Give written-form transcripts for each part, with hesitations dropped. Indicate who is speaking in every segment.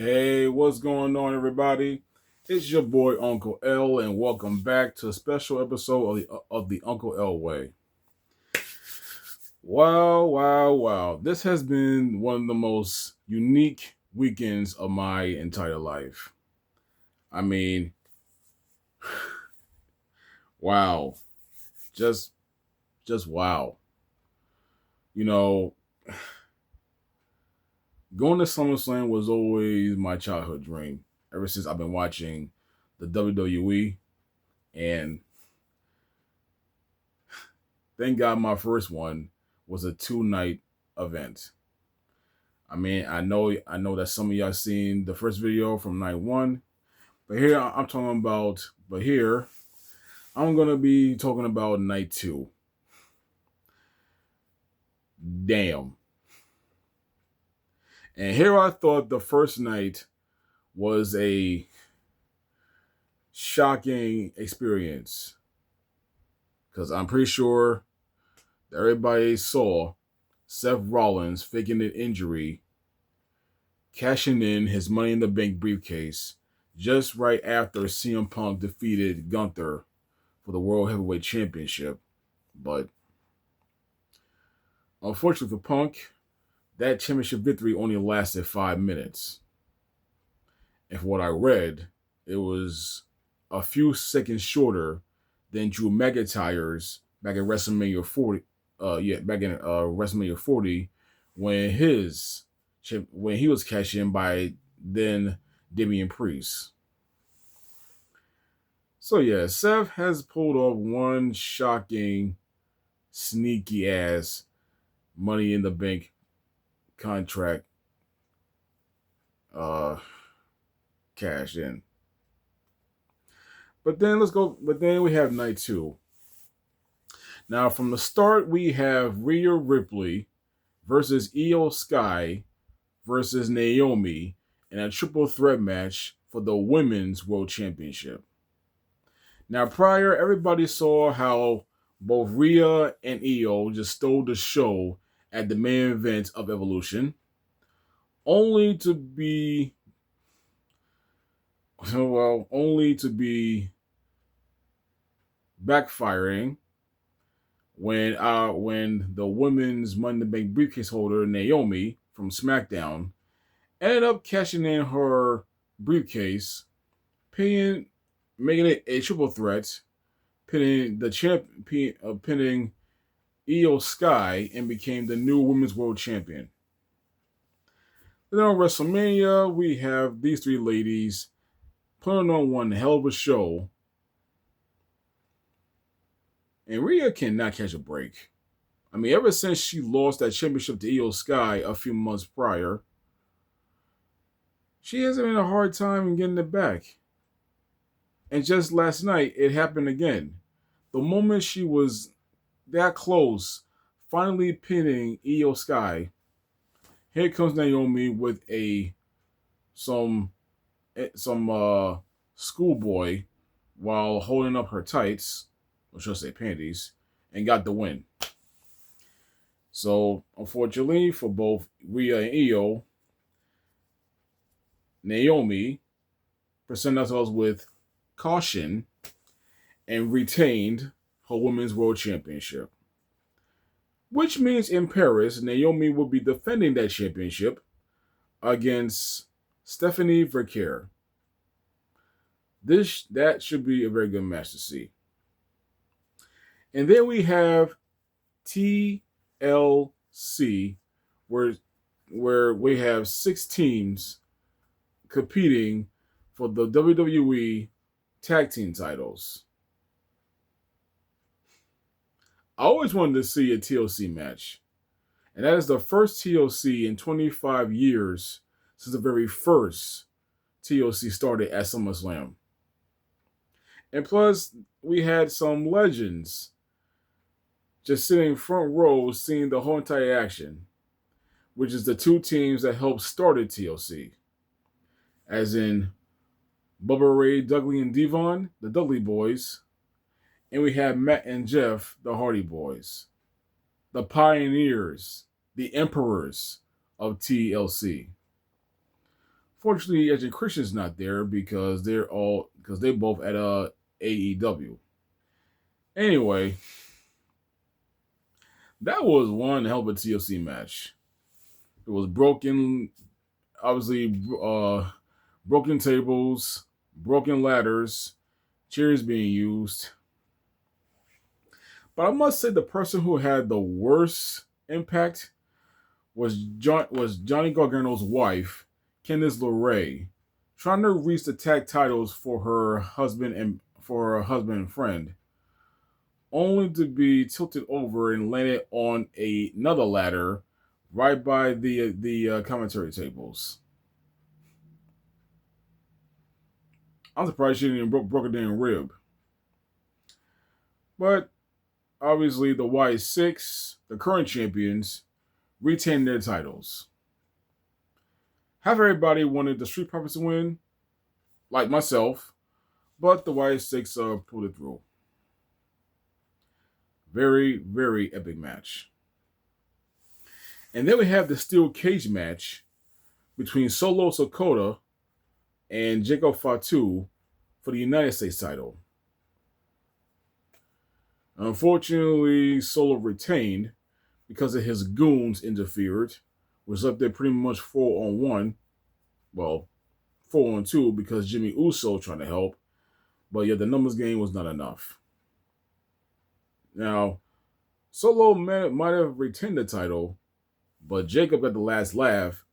Speaker 1: Hey, what's going on, everybody? It's your boy Uncle L, and welcome back to a special episode of the Uncle L Way. Wow, wow, wow! This has been one of the most unique weekends of my entire life. I mean, wow, just, just wow. You know, going to SummerSlam was always my childhood dream. Ever since I've been watching the WWE, and thank God my first one was a two-night event. I know that some of y'all seen the first video from night one, but here I'm talking about. But here I'm gonna be talking about night two. Damn. And here I thought the first night was a shocking experience because I'm pretty sure that everybody saw Seth Rollins faking an injury, cashing in his Money in the Bank briefcase just right after CM Punk defeated Gunther for the World Heavyweight Championship. But unfortunately for Punk, that championship victory only lasted 5 minutes. And from what I read, it was a few seconds shorter than Drew McIntyre's back in WrestleMania 40. Back in WrestleMania 40, when when he was cashed in by then Damian Priest. So yeah, Seth has pulled off one shocking, sneaky ass Money in the Bank contract uh cashed in. But then we have night two. Now from the start we have Rhea Ripley versus Io Sky versus Naomi in a triple threat match for the Women's World Championship. Now prior, everybody saw how both Rhea and Io just stole the show at the main event of Evolution, only to be only to be backfiring when the women's Money in the Bank briefcase holder Naomi from SmackDown ended up cashing in her briefcase, making it a triple threat, pinning Io Sky, and became the new Women's World Champion. Then on WrestleMania, we have these three ladies putting on one hell of a show, and Rhea cannot catch a break. I mean, ever since she lost that championship to Io Sky a few months prior, she has having a hard time in getting it back. And just last night, it happened again. The moment she was that close, finally pinning Io Sky, here comes Naomi with some schoolboy while holding up her tights, or should I say panties, and got the win. So unfortunately for both Rhea and Io, Naomi presented ourselves with caution and retained her Women's World Championship. Which means in Paris, Naomi will be defending that championship against Stephanie Verkeer. That should be a very good match to see. And then we have TLC, where we have 6 teams competing for the WWE tag team titles. I always wanted to see a TLC match, and that is the first TLC in 25 years since the very first TLC started at SummerSlam. And plus, we had some legends just sitting front row seeing the whole entire action, which is the two teams that helped started TLC, as in Bubba Ray, Dudley, and Devon, the Dudley Boys, and we have Matt and Jeff, the Hardy Boys, the pioneers, the emperors of TLC. Fortunately, Edge and Christian's not there because they both at AEW. Anyway, that was one hell of a TLC match. It was broken, obviously, broken tables, broken ladders, chairs being used. But I must say the person who had the worst impact was Johnny Gargano's wife, Candice LeRae, trying to reach the tag titles for her husband and friend, only to be tilted over and landed on another ladder right by the commentary tables. I'm surprised she didn't broke a damn rib. But obviously, the Y6, the current champions, retained their titles. Half everybody wanted the Street Profits to win, like myself, but the Y6 pulled it through. Very, very epic match. And then we have the steel cage match between Solo Sikoa and Jacob Fatu for the United States title. Unfortunately, Solo retained because of his goons interfered. Was up there pretty much 4-on-1. Well, 4-on-2 because Jimmy Uso trying to help. But yeah, the numbers game was not enough. Now, Solo might have retained the title, but Jacob got the last laugh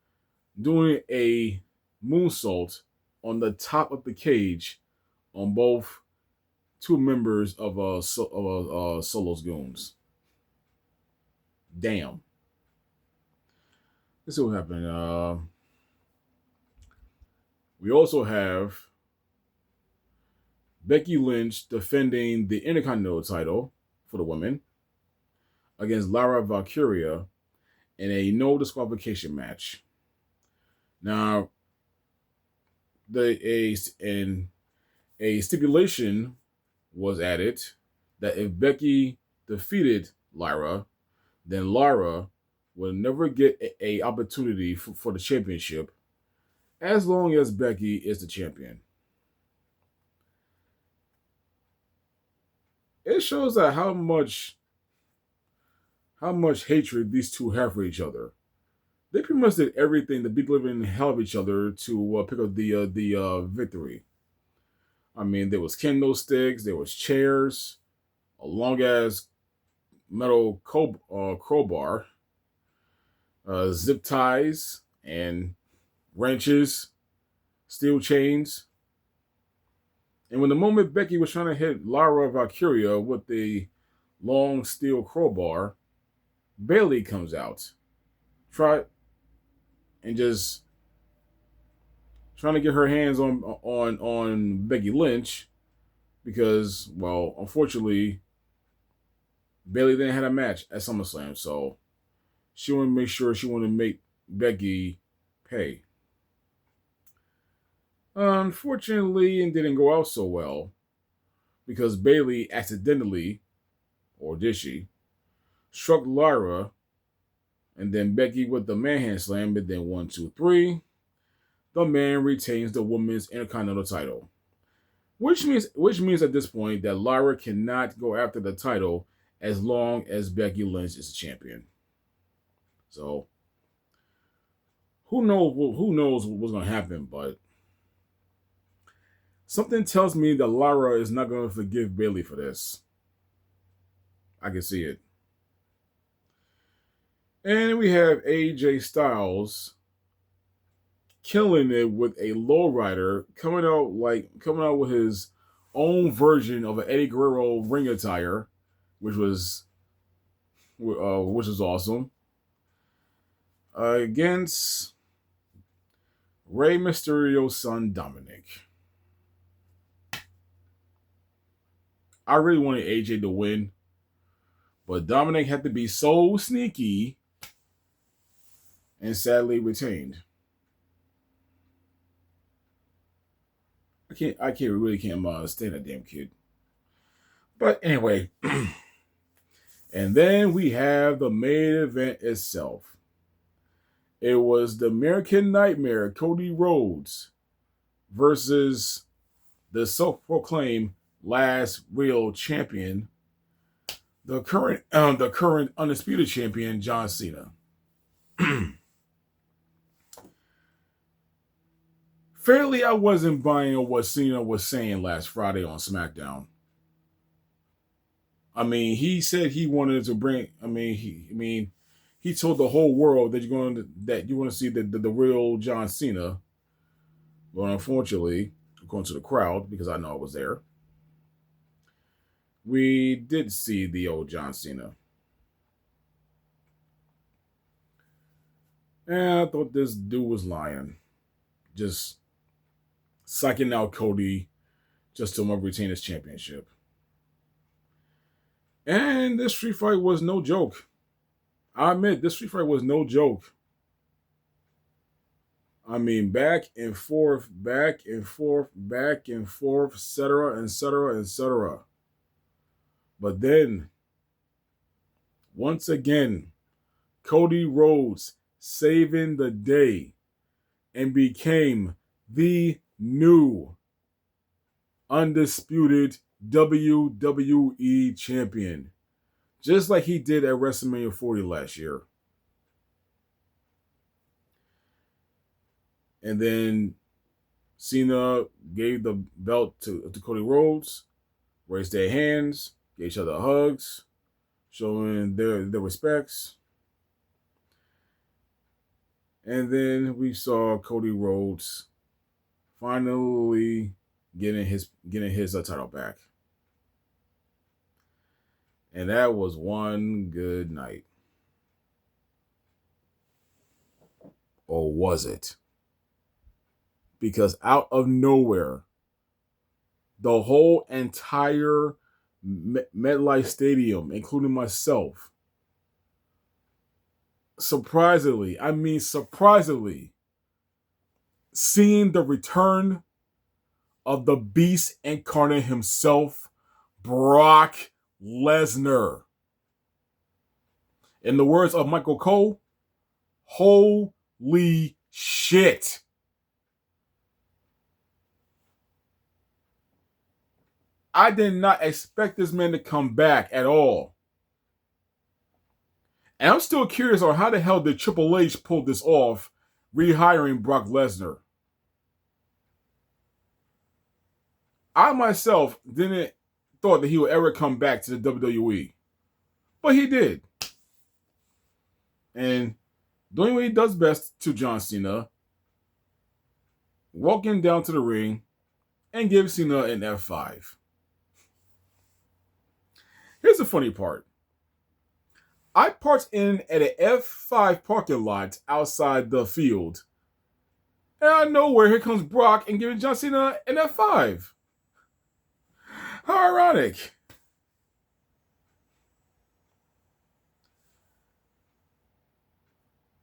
Speaker 1: doing a moonsault on the top of the cage on both two members of Solo's goons. Damn. Let's see what happened. We also have Becky Lynch defending the Intercontinental title for the women against Lara Valkyria in a no disqualification match. Now, a stipulation was added that if Becky defeated Lara, then Lara will never get a opportunity for the championship as long as Becky is the champion. It shows that how much hatred these two have for each other. They pretty much did everything to beat the living hell of each other to pick up the victory. I mean, there was kendo sticks, there was chairs, a long ass metal crowbar, zip ties, and wrenches, steel chains. And when the moment Becky was trying to hit Lara Valkyria with the long steel crowbar, Bayley comes out, just trying to get her hands on Becky Lynch because, well, unfortunately, Bayley didn't have a match at SummerSlam, so she wanted to make Becky pay. Unfortunately, it didn't go out so well because Bayley accidentally, or did she, struck Lara, and then Becky with the manhand slam, and then 1, 2, 3. The man retains the women's Intercontinental title, which means at this point that Lara cannot go after the title as long as Becky Lynch is the champion. So who knows what's going to happen, but something tells me that Lara is not going to forgive Bayley for this. I can see it. And we have AJ Styles killing it with a lowrider, coming out with his own version of an Eddie Guerrero ring attire, which was awesome. Against Rey Mysterio's son Dominic. I really wanted AJ to win, but Dominic had to be so sneaky and sadly retained. I really can't stand that damn kid. But anyway, and then we have the main event itself. It was the American Nightmare, Cody Rhodes, versus the self-proclaimed last real champion, the current undisputed champion, John Cena. Fairly, I wasn't buying what Cena was saying last Friday on SmackDown. I mean, he said he wanted to bring. He told the whole world that you want to see the real John Cena. Well, unfortunately, according to the crowd, because I know I was there, we did see the old John Cena. And I thought this dude was lying. Just psyching out Cody just to retain his championship. And this street fight was no joke. I admit, this street fight was no joke. I mean, back and forth, back and forth, back and forth, etc., etc., etc. But then, once again, Cody Rhodes saving the day and became the new undisputed WWE champion, just like he did at WrestleMania 40 last year. And then Cena gave the belt to Cody Rhodes, raised their hands, gave each other hugs, showing their respects. And then we saw Cody Rhodes finally getting his title back. And that was one good night. Or was it? Because out of nowhere, the whole entire MetLife Stadium, including myself, surprisingly, seeing the return of the beast incarnate himself, Brock Lesnar. In the words of Michael Cole, holy shit. I did not expect this man to come back at all. And I'm still curious on how the hell did Triple H pull this off, rehiring Brock Lesnar. I myself didn't thought that he would ever come back to the WWE. But he did. And doing what he does best to John Cena, walking down to the ring and give Cena an F5. Here's the funny part. I parked in at an F5 parking lot outside the field. And out of nowhere, here comes Brock and giving John Cena an F5. How ironic.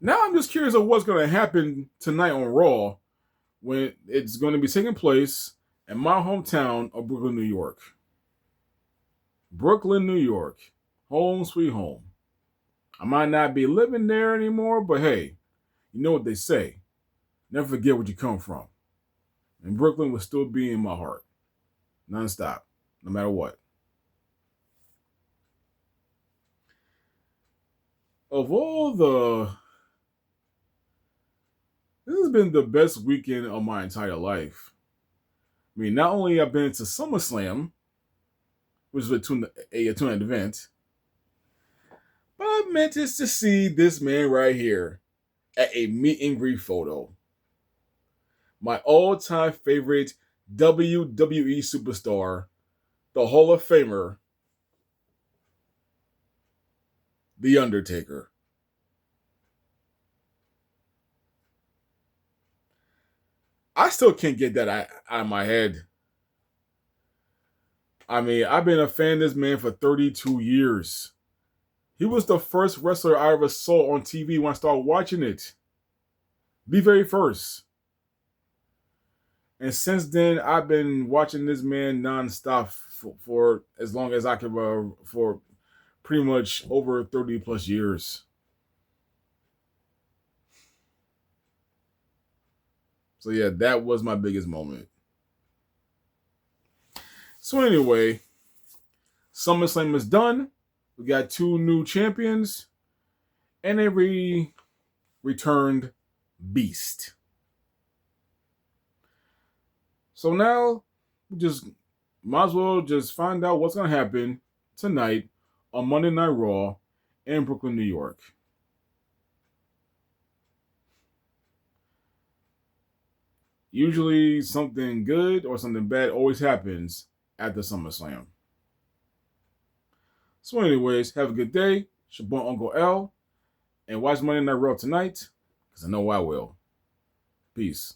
Speaker 1: Now I'm just curious of what's going to happen tonight on Raw when it's going to be taking place in my hometown of Brooklyn, New York. Brooklyn, New York. Home sweet home. I might not be living there anymore, but hey, you know what they say. Never forget where you come from. And Brooklyn will still be in my heart. Non-stop. No matter what. Of all this has been the best weekend of my entire life. I mean, not only I've been to SummerSlam, which was a tournament event, but I meant just to see this man right here at a meet and greet photo. My all-time favorite WWE superstar, the Hall of Famer, The Undertaker. I still can't get that out of my head. I mean, I've been a fan of this man for 32 years. He was the first wrestler I ever saw on TV when I started watching it. The very first. And since then, I've been watching this man nonstop for as long as I can, for pretty much over 30 plus years. So yeah, that was my biggest moment. So anyway, SummerSlam is done. We got 2 new champions and a returned beast. So now we just might as well just find out what's gonna happen tonight on Monday Night Raw in Brooklyn, New York. Usually something good or something bad always happens at the SummerSlam. So anyways, have a good day. It's your boy Uncle L. And watch Monday Night Raw tonight, because I know I will. Peace.